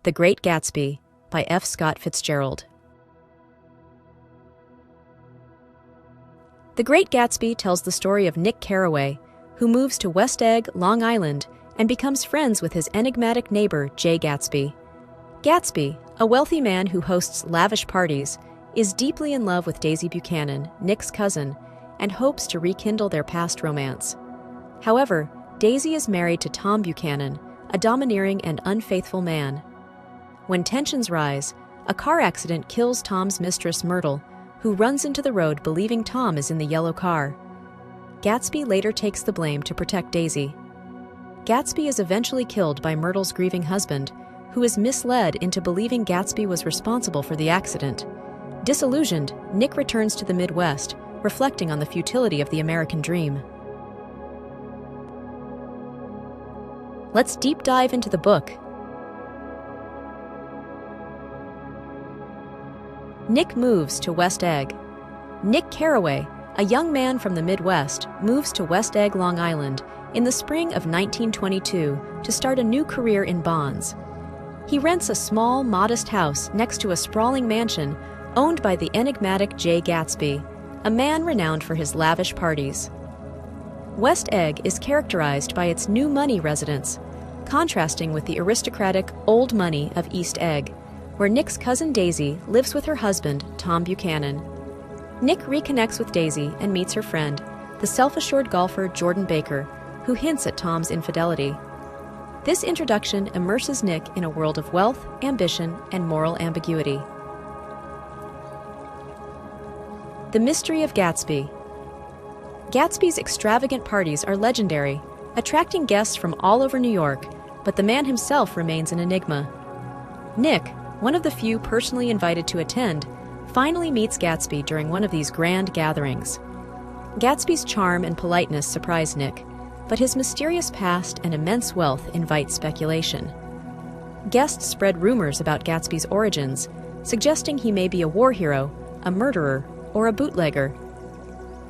The Great Gatsby by F. Scott Fitzgerald. The Great Gatsby tells the story of Nick Carraway, who moves to West Egg, Long Island, and becomes friends with his enigmatic neighbor, Jay Gatsby. Gatsby, a wealthy man who hosts lavish parties, is deeply in love with Daisy Buchanan, Nick's cousin, and hopes to rekindle their past romance. However, Daisy is married to Tom Buchanan, a domineering and unfaithful man. When tensions rise, a car accident kills Tom's mistress Myrtle, who runs into the road believing Tom is in the yellow car. Gatsby later takes the blame to protect Daisy. Gatsby is eventually killed by Myrtle's grieving husband, who is misled into believing Gatsby was responsible for the accident. Disillusioned, Nick returns to the Midwest, reflecting on the futility of the American dream. Let's deep dive into the book. Nick moves to West Egg. Nick Carraway, a young man from the Midwest, moves to West Egg, Long Island, in the spring of 1922 to start a new career in bonds. He rents a small, modest house next to a sprawling mansion owned by the enigmatic Jay Gatsby, a man renowned for his lavish parties. West Egg is characterized by its new money residents, contrasting with the aristocratic old money of East Egg, where Nick's cousin Daisy lives with her husband, Tom Buchanan. Nick reconnects with Daisy and meets her friend, the self-assured golfer Jordan Baker, who hints at Tom's infidelity. This introduction immerses Nick in a world of wealth, ambition, and moral ambiguity. The Mystery of Gatsby. Gatsby's extravagant parties are legendary, attracting guests from all over New York, but the man himself remains an enigma. Nick, one of the few personally invited to attend, finally meets Gatsby during one of these grand gatherings. Gatsby's charm and politeness surprise Nick, but his mysterious past and immense wealth invite speculation. Guests spread rumors about Gatsby's origins, suggesting he may be a war hero, a murderer, or a bootlegger.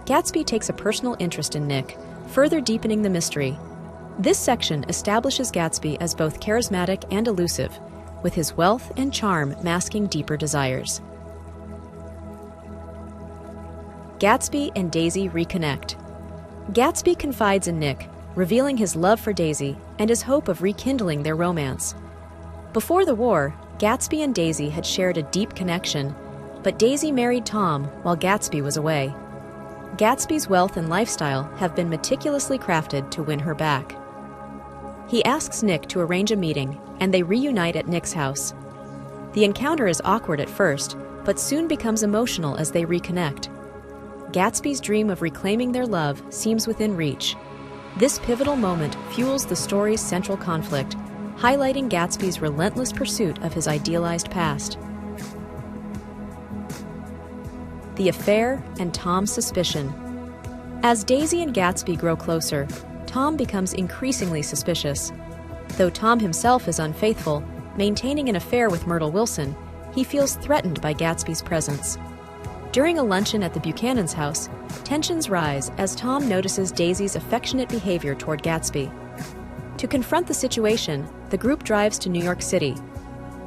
Gatsby takes a personal interest in Nick, further deepening the mystery. This section establishes Gatsby as both charismatic and elusive, with his wealth and charm masking deeper desires. Gatsby and Daisy reconnect. Gatsby confides in Nick, revealing his love for Daisy and his hope of rekindling their romance. Before the war, Gatsby and Daisy had shared a deep connection, but Daisy married Tom while Gatsby was away. Gatsby's wealth and lifestyle have been meticulously crafted to win her back. He asks Nick to arrange a meeting, and they reunite at Nick's house. The encounter is awkward at first, but soon becomes emotional as they reconnect. Gatsby's dream of reclaiming their love seems within reach. This pivotal moment fuels the story's central conflict, highlighting Gatsby's relentless pursuit of his idealized past. The affair and Tom's suspicion. As Daisy and Gatsby grow closer, Tom becomes increasingly suspicious. Though Tom himself is unfaithful, maintaining an affair with Myrtle Wilson, he feels threatened by Gatsby's presence. During a luncheon at the Buchanan's house, tensions rise as Tom notices Daisy's affectionate behavior toward Gatsby. To confront the situation, the group drives to New York City.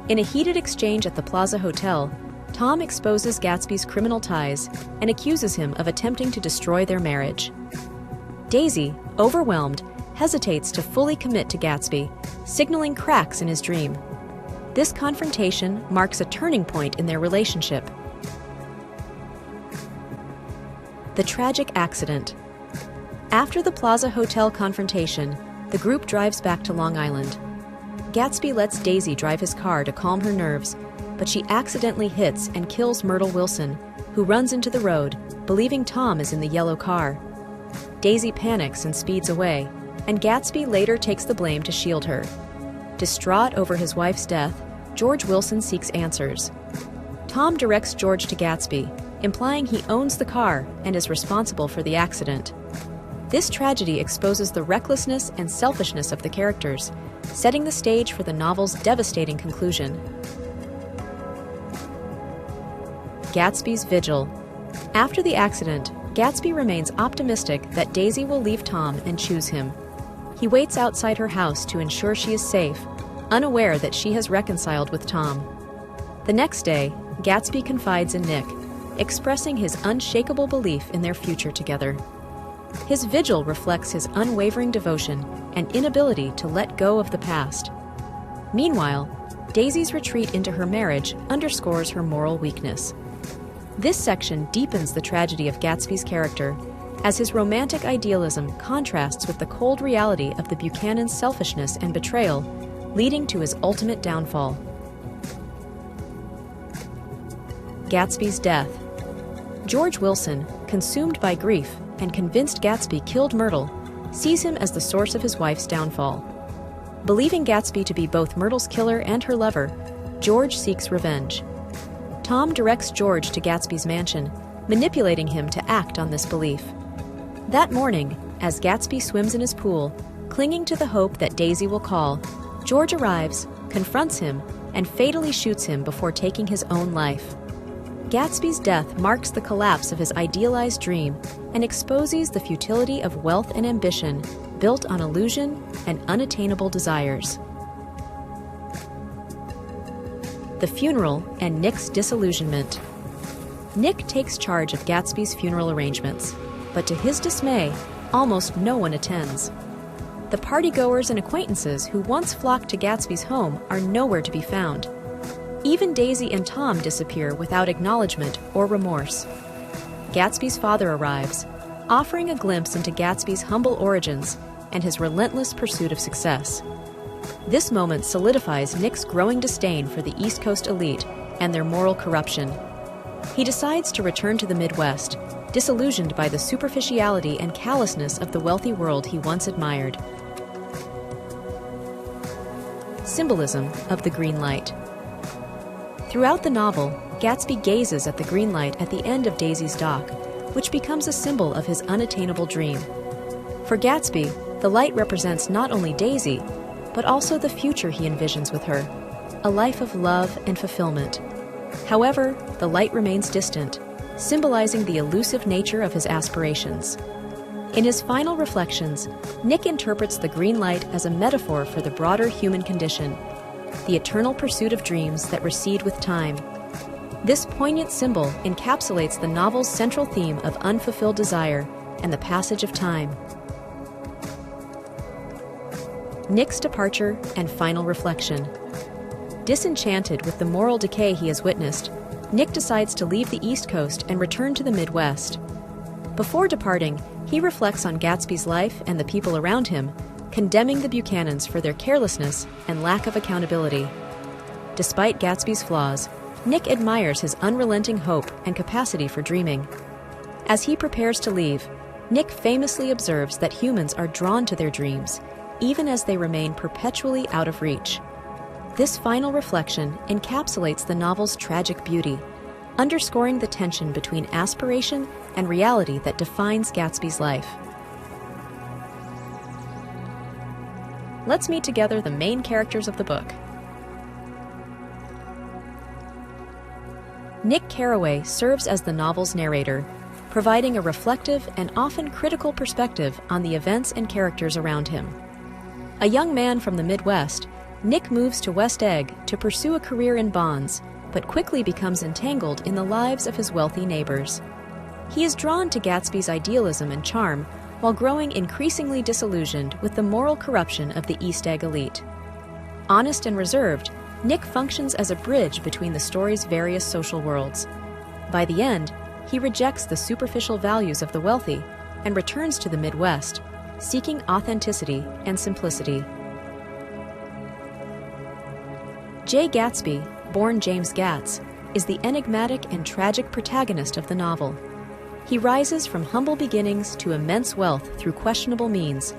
In a heated exchange at the Plaza Hotel, Tom exposes Gatsby's criminal ties and accuses him of attempting to destroy their marriage. Daisy, overwhelmed, hesitates to fully commit to Gatsby, signaling cracks in his dream. This confrontation marks a turning point in their relationship. The tragic accident. After the Plaza Hotel confrontation, the group drives back to Long Island. Gatsby lets Daisy drive his car to calm her nerves, but she accidentally hits and kills Myrtle Wilson, who runs into the road, believing Tom is in the yellow car. Daisy panics and speeds away, and Gatsby later takes the blame to shield her. Distraught over his wife's death, George Wilson seeks answers. Tom directs George to Gatsby, implying he owns the car and is responsible for the accident. This tragedy exposes the recklessness and selfishness of the characters, setting the stage for the novel's devastating conclusion. Gatsby's vigil. After the accident, Gatsby remains optimistic that Daisy will leave Tom and choose him. He waits outside her house to ensure she is safe, unaware that she has reconciled with Tom. The next day, Gatsby confides in Nick, expressing his unshakable belief in their future together. His vigil reflects his unwavering devotion and inability to let go of the past. Meanwhile, Daisy's retreat into her marriage underscores her moral weakness. This section deepens the tragedy of Gatsby's character, as his romantic idealism contrasts with the cold reality of the Buchanan's selfishness and betrayal, leading to his ultimate downfall. Gatsby's death. George Wilson, consumed by grief and convinced Gatsby killed Myrtle, sees him as the source of his wife's downfall. Believing Gatsby to be both Myrtle's killer and her lover, George seeks revenge. Tom directs George to Gatsby's mansion, manipulating him to act on this belief. That morning, as Gatsby swims in his pool, clinging to the hope that Daisy will call, George arrives, confronts him, and fatally shoots him before taking his own life. Gatsby's death marks the collapse of his idealized dream and exposes the futility of wealth and ambition built on illusion and unattainable desires. The funeral and Nick's disillusionment. Nick takes charge of Gatsby's funeral arrangements, but to his dismay, almost no one attends. The partygoers and acquaintances who once flocked to Gatsby's home are nowhere to be found. Even Daisy and Tom disappear without acknowledgement or remorse. Gatsby's father arrives, offering a glimpse into Gatsby's humble origins and his relentless pursuit of success. This moment solidifies Nick's growing disdain for the East Coast elite and their moral corruption. He decides to return to the Midwest, disillusioned by the superficiality and callousness of the wealthy world he once admired. Symbolism of the green light. Throughout the novel, Gatsby gazes at the green light at the end of Daisy's dock, which becomes a symbol of his unattainable dream. For Gatsby, the light represents not only Daisy, but also the future he envisions with her, a life of love and fulfillment. However, the light remains distant, symbolizing the elusive nature of his aspirations. In his final reflections, Nick interprets the green light as a metaphor for the broader human condition, the eternal pursuit of dreams that recede with time. This poignant symbol encapsulates the novel's central theme of unfulfilled desire and the passage of time. Nick's departure and final reflection. Disenchanted with the moral decay he has witnessed, Nick decides to leave the East Coast and return to the Midwest. Before departing, he reflects on Gatsby's life and the people around him, condemning the Buchanans for their carelessness and lack of accountability. Despite Gatsby's flaws, Nick admires his unrelenting hope and capacity for dreaming. As he prepares to leave, Nick famously observes that humans are drawn to their dreams, even as they remain perpetually out of reach. This final reflection encapsulates the novel's tragic beauty, underscoring the tension between aspiration and reality that defines Gatsby's life. Let's meet together the main characters of the book. Nick Carraway serves as the novel's narrator, providing a reflective and often critical perspective on the events and characters around him. A young man from the Midwest, Nick moves to West Egg to pursue a career in bonds, but quickly becomes entangled in the lives of his wealthy neighbors. He is drawn to Gatsby's idealism and charm, while growing increasingly disillusioned with the moral corruption of the East Egg elite. Honest and reserved, Nick functions as a bridge between the story's various social worlds. By the end, he rejects the superficial values of the wealthy and returns to the Midwest, seeking authenticity and simplicity. Jay Gatsby, born James Gatz, is the enigmatic and tragic protagonist of the novel. He rises from humble beginnings to immense wealth through questionable means,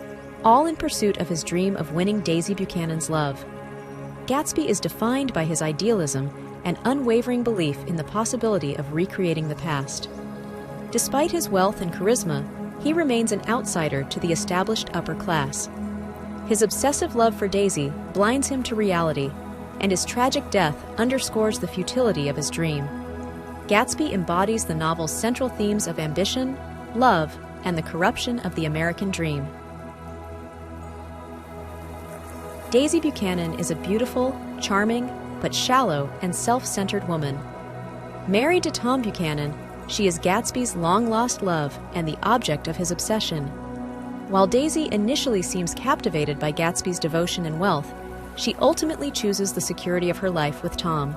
all in pursuit of his dream of winning Daisy Buchanan's love. Gatsby is defined by his idealism and unwavering belief in the possibility of recreating the past. Despite his wealth and charisma, he remains an outsider to the established upper class. His obsessive love for Daisy blinds him to reality, and his tragic death underscores the futility of his dream. Gatsby embodies the novel's central themes of ambition, love, and the corruption of the American dream. Daisy Buchanan is a beautiful, charming, but shallow and self-centered woman. Married to Tom Buchanan, she is Gatsby's long-lost love and the object of his obsession. While Daisy initially seems captivated by Gatsby's devotion and wealth, she ultimately chooses the security of her life with Tom.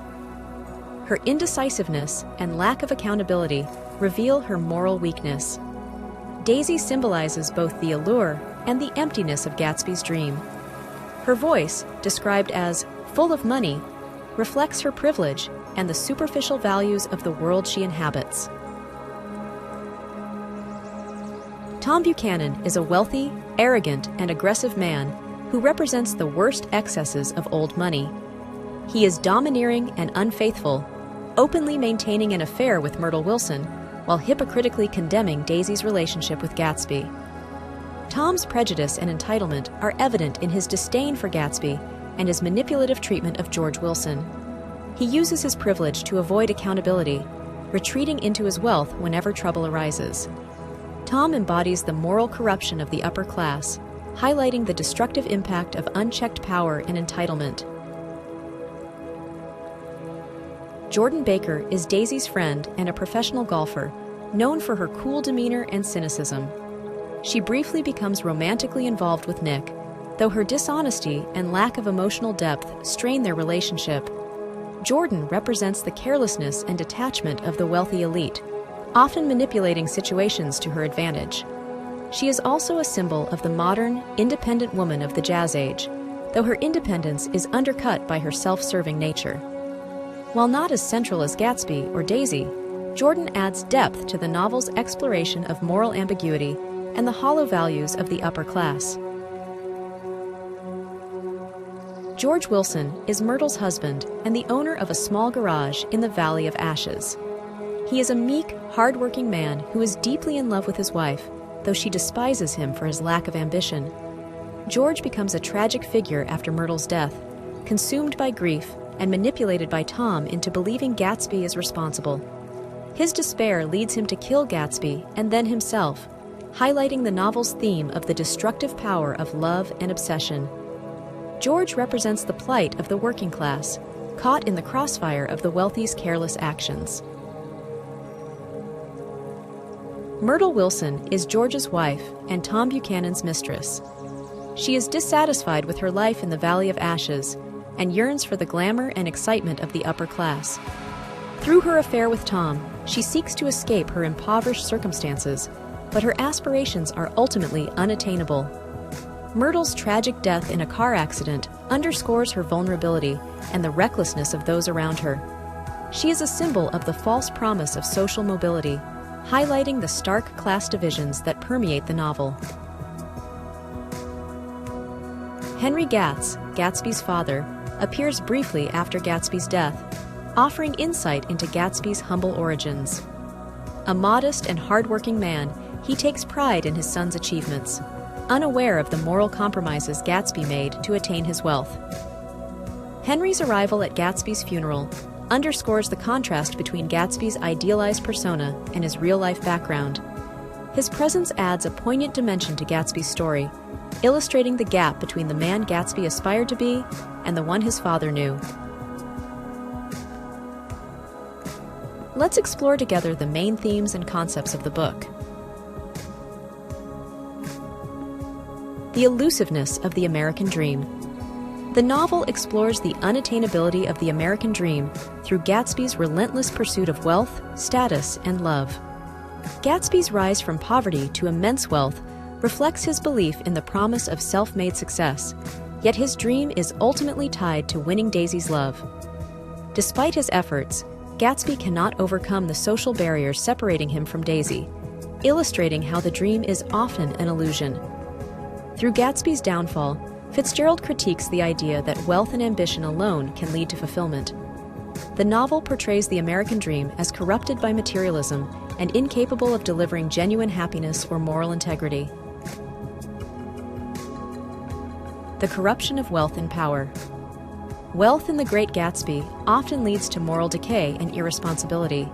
Her indecisiveness and lack of accountability reveal her moral weakness. Daisy symbolizes both the allure and the emptiness of Gatsby's dream. Her voice, described as full of money, reflects her privilege and the superficial values of the world she inhabits. Tom Buchanan is a wealthy, arrogant, and aggressive man who represents the worst excesses of old money. He is domineering and unfaithful, openly maintaining an affair with Myrtle Wilson while hypocritically condemning Daisy's relationship with Gatsby. Tom's prejudice and entitlement are evident in his disdain for Gatsby and his manipulative treatment of George Wilson. He uses his privilege to avoid accountability, retreating into his wealth whenever trouble arises. Tom embodies the moral corruption of the upper class, highlighting the destructive impact of unchecked power and entitlement. Jordan Baker is Daisy's friend and a professional golfer, known for her cool demeanor and cynicism. She briefly becomes romantically involved with Nick, though her dishonesty and lack of emotional depth strain their relationship. Jordan represents the carelessness and detachment of the wealthy elite, often manipulating situations to her advantage. She is also a symbol of the modern, independent woman of the Jazz Age, though her independence is undercut by her self-serving nature. While not as central as Gatsby or Daisy, Jordan adds depth to the novel's exploration of moral ambiguity and the hollow values of the upper class. George Wilson is Myrtle's husband and the owner of a small garage in the Valley of Ashes. He is a meek, hard-working man who is deeply in love with his wife, though she despises him for his lack of ambition. George becomes a tragic figure after Myrtle's death, consumed by grief and manipulated by Tom into believing Gatsby is responsible. His despair leads him to kill Gatsby and then himself, highlighting the novel's theme of the destructive power of love and obsession. George represents the plight of the working class, caught in the crossfire of the wealthy's careless actions. Myrtle Wilson is George's wife and Tom Buchanan's mistress. She is dissatisfied with her life in the Valley of Ashes and yearns for the glamour and excitement of the upper class. Through her affair with Tom, she seeks to escape her impoverished circumstances, but her aspirations are ultimately unattainable. Myrtle's tragic death in a car accident underscores her vulnerability and the recklessness of those around her. She is a symbol of the false promise of social mobility, highlighting the stark class divisions that permeate the novel. Henry Gatz, Gatsby's father, appears briefly after Gatsby's death, offering insight into Gatsby's humble origins. A modest and hardworking man, he takes pride in his son's achievements, unaware of the moral compromises Gatsby made to attain his wealth. Henry's arrival at Gatsby's funeral underscores the contrast between Gatsby's idealized persona and his real-life background. His presence adds a poignant dimension to Gatsby's story, illustrating the gap between the man Gatsby aspired to be and the one his father knew. Let's explore together the main themes and concepts of the book. The elusiveness of the American dream. The novel explores the unattainability of the American dream through Gatsby's relentless pursuit of wealth, status, and love. Gatsby's rise from poverty to immense wealth reflects his belief in the promise of self-made success, yet his dream is ultimately tied to winning Daisy's love. Despite his efforts, Gatsby cannot overcome the social barriers separating him from Daisy, illustrating how the dream is often an illusion. Through Gatsby's downfall, Fitzgerald critiques the idea that wealth and ambition alone can lead to fulfillment. The novel portrays the American dream as corrupted by materialism and incapable of delivering genuine happiness or moral integrity. The corruption of wealth and power. Wealth in The Great Gatsby often leads to moral decay and irresponsibility.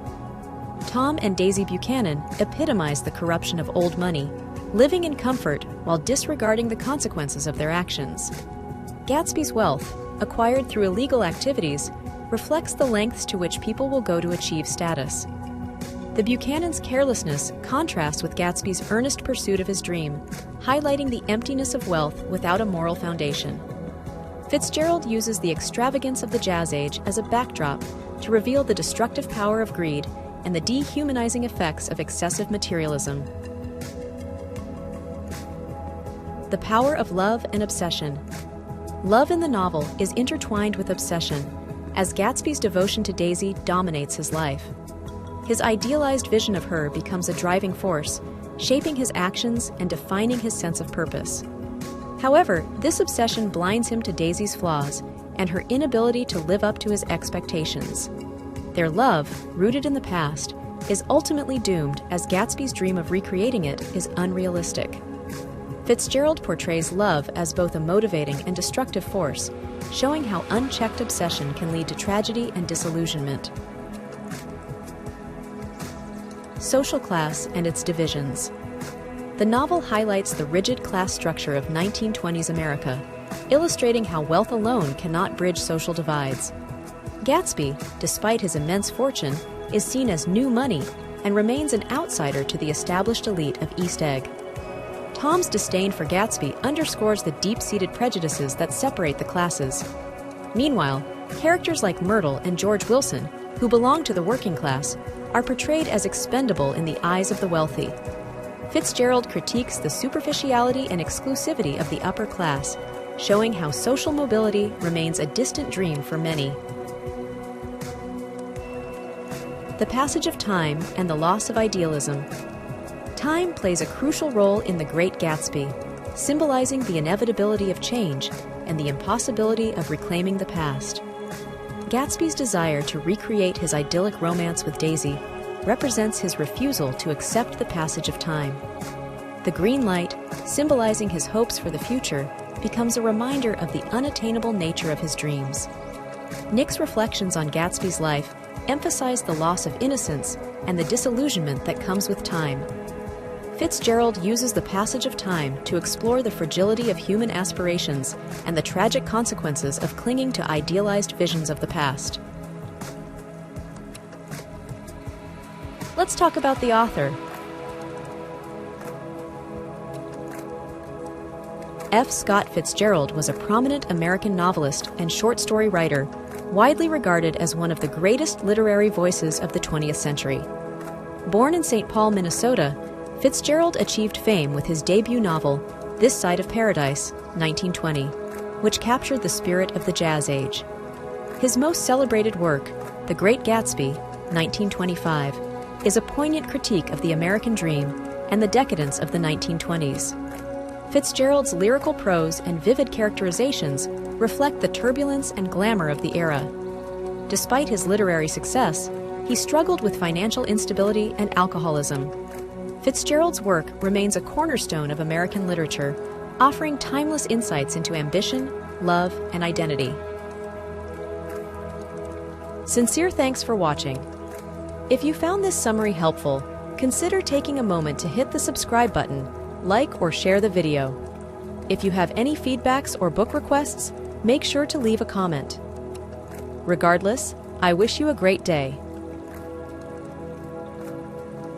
Tom and Daisy Buchanan epitomize the corruption of old money, living in comfort while disregarding the consequences of their actions. Gatsby's wealth, acquired through illegal activities, reflects the lengths to which people will go to achieve status. The Buchanan's carelessness contrasts with Gatsby's earnest pursuit of his dream, highlighting the emptiness of wealth without a moral foundation. Fitzgerald uses the extravagance of the Jazz Age as a backdrop to reveal the destructive power of greed and the dehumanizing effects of excessive materialism. The power of love and obsession. Love in the novel is intertwined with obsession, as Gatsby's devotion to Daisy dominates his life. His idealized vision of her becomes a driving force, shaping his actions and defining his sense of purpose. However, this obsession blinds him to Daisy's flaws and her inability to live up to his expectations. Their love, rooted in the past, is ultimately doomed as Gatsby's dream of recreating it is unrealistic. Fitzgerald portrays love as both a motivating and destructive force, showing how unchecked obsession can lead to tragedy and disillusionment. Social class and its divisions. The novel highlights the rigid class structure of 1920s America, illustrating how wealth alone cannot bridge social divides. Gatsby, despite his immense fortune, is seen as new money and remains an outsider to the established elite of East Egg. Tom's disdain for Gatsby underscores the deep-seated prejudices that separate the classes. Meanwhile, characters like Myrtle and George Wilson, who belong to the working class, are portrayed as expendable in the eyes of the wealthy. Fitzgerald critiques the superficiality and exclusivity of the upper class, showing how social mobility remains a distant dream for many. The passage of time and the loss of idealism. Time plays a crucial role in The Great Gatsby, symbolizing the inevitability of change and the impossibility of reclaiming the past. Gatsby's desire to recreate his idyllic romance with Daisy represents his refusal to accept the passage of time. The green light, symbolizing his hopes for the future, becomes a reminder of the unattainable nature of his dreams. Nick's reflections on Gatsby's life emphasize the loss of innocence and the disillusionment that comes with time. Fitzgerald uses the passage of time to explore the fragility of human aspirations and the tragic consequences of clinging to idealized visions of the past. Let's talk about the author. F. Scott Fitzgerald was a prominent American novelist and short story writer, widely regarded as one of the greatest literary voices of the 20th century. Born in St. Paul, Minnesota, Fitzgerald achieved fame with his debut novel, This Side of Paradise, 1920, which captured the spirit of the Jazz Age. His most celebrated work, The Great Gatsby, 1925, is a poignant critique of the American dream and the decadence of the 1920s. Fitzgerald's lyrical prose and vivid characterizations reflect the turbulence and glamour of the era. Despite his literary success, he struggled with financial instability and alcoholism. Fitzgerald's work remains a cornerstone of American literature, offering timeless insights into ambition, love, and identity. Sincere thanks for watching. If you found this summary helpful, consider taking a moment to hit the subscribe button, like or share the video. If you have any feedbacks or book requests, make sure to leave a comment. Regardless, I wish you a great day.